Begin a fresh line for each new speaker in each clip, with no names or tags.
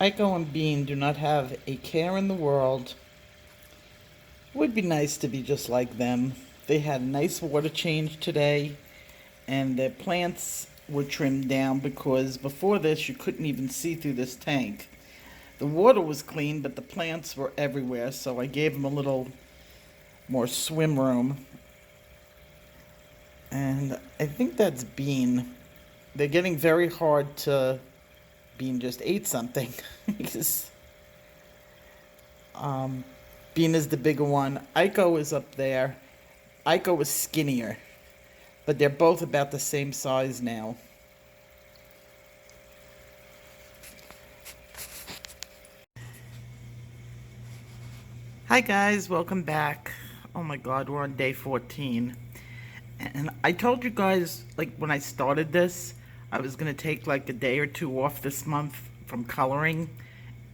Aiko and Bean do not have a care in the world. It would be nice to be just like them. They had a nice water change today, and their plants were trimmed down because before this you couldn't even see through this tank. The water was clean, but the plants were everywhere, so I gave them a little more swim room. And I think that's Bean. They're getting very hard to. Bean just ate something. He's Um, Bean is the bigger one. Aiko is up there. Aiko is skinnier, but they're both about the same size now. Hi guys, welcome back. Oh my god, we're on day 14. And I told you guys, like, when I started this, I was going to take like a day or two off this month from coloring.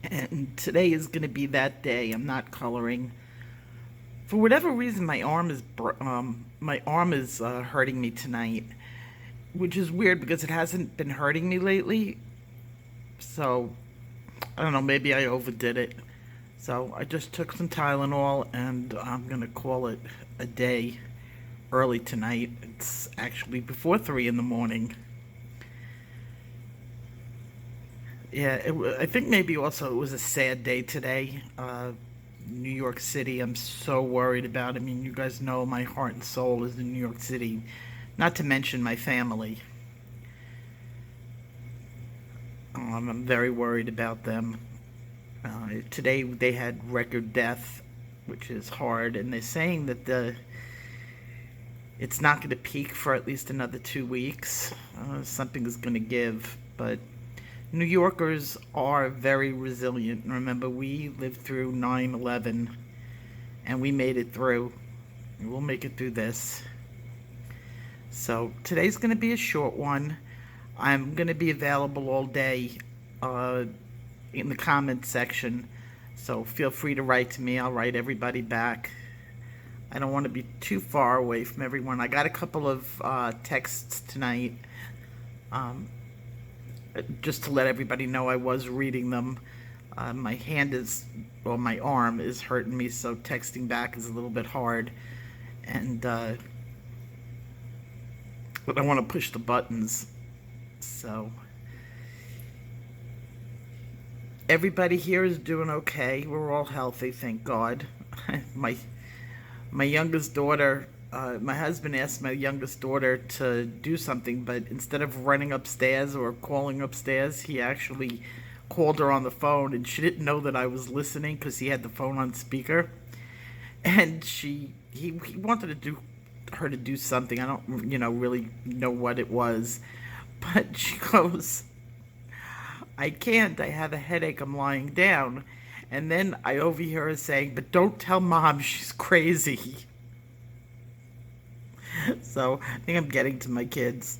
And today is going to be that day. I'm not coloring. For whatever reason, my arm is hurting me tonight, which is weird because it hasn't been hurting me lately. So I don't know. Maybe I overdid it. So I just took some Tylenol, and I'm gonna call it a day early tonight. It's actually before 3 in the morning. Yeah, I think maybe also it was a sad day today. New York City, I'm so worried about. I mean, you guys know my heart and soul is in New York City, not to mention my family. I'm very worried about them. Today they had record death, which is hard, and they're saying that it's not going to peak for at least another 2 weeks. Something is going to give, but New Yorkers are very resilient. Remember, we lived through 9/11, and we made it through. We'll make it through this. So today's going to be a short one. I'm going to be available all day uh, in the comments section. So feel free to write to me. I'll write everybody back. I don't want to be too far away from everyone. I got a couple of texts tonight. Um, just to let everybody know I was reading them. My arm is hurting me, so texting back is a little bit hard. And, but I want to push the buttons. So, everybody here is doing okay. We're all healthy, thank God. my my youngest daughter, my husband asked my youngest daughter to do something, but instead of running upstairs or calling upstairs, he actually called her on the phone, and she didn't know that I was listening because he had the phone on speaker. And he wanted her to do something. I don't, really know what it was, but she goes, "I can't. I have a headache. I'm lying down." And then I overhear her saying, "But don't tell Mom, she's crazy." So I think I'm getting to my kids,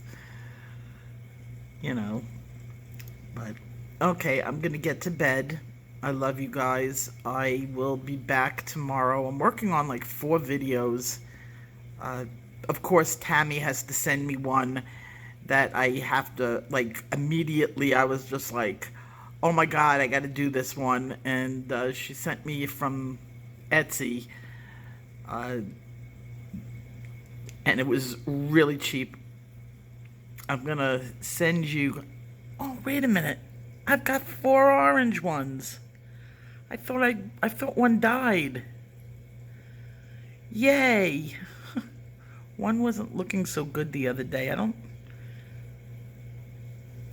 you know. But okay, I'm gonna get to bed. I love you guys. I will be back tomorrow. I'm working on like 4 videos. Uh, of course, Tammy has to send me one that I have to, like, immediately. I was just like, oh my god, I gotta do this one. And she sent me from Etsy. Uh, and it was really cheap. I'm gonna send you. Oh, wait a minute. I've got 4 orange ones. I thought one died. Yay! One wasn't looking so good the other day. I don't.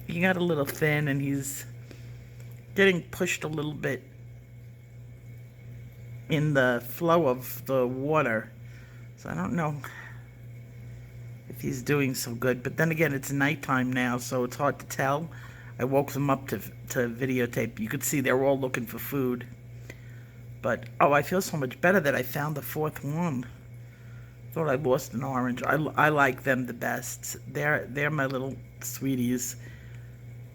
He got a little thin, and he's getting pushed a little bit in the flow of the water. So I don't know if he's doing so good. But then again, it's nighttime now, so it's hard to tell. I woke them up to videotape. You could see they're all looking for food. But, oh, I feel so much better that I found the 4th one. Thought I lost an orange. I like them the best. They're my little sweeties.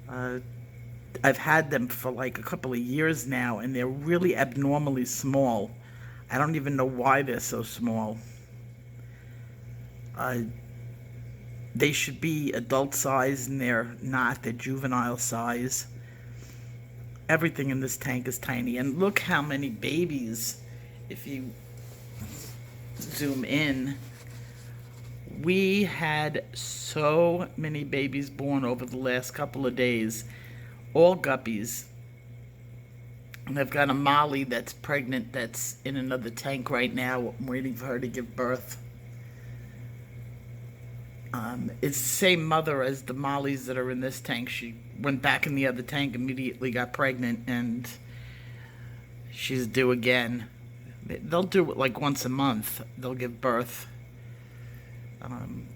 I've had them for like a couple of years now, and they're really abnormally small. I don't even know why they're so small. Uh, they should be adult size, and they're not. They're juvenile size. Everything in this tank is tiny. And look how many babies, if you zoom in. We had so many babies born over the last couple of days. All guppies. And I've got a Molly that's pregnant that's in another tank right now. I'm waiting for her to give birth. It's the same mother as the Mollies that are in this tank. She went back in the other tank, immediately got pregnant, and she's due again. They'll do it like once a month. They'll give birth. I'm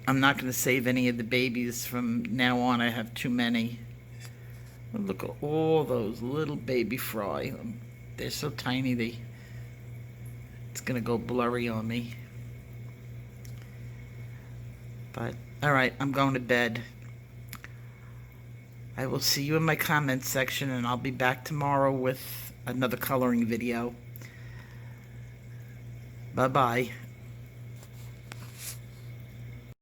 not going to save any of the babies from now on. I have too many. Look at all those little baby fry. They're so tiny, it's going to go blurry on me. But, alright, I'm going to bed. I will see you in my comments section, and I'll be back tomorrow with another coloring video. Bye-bye.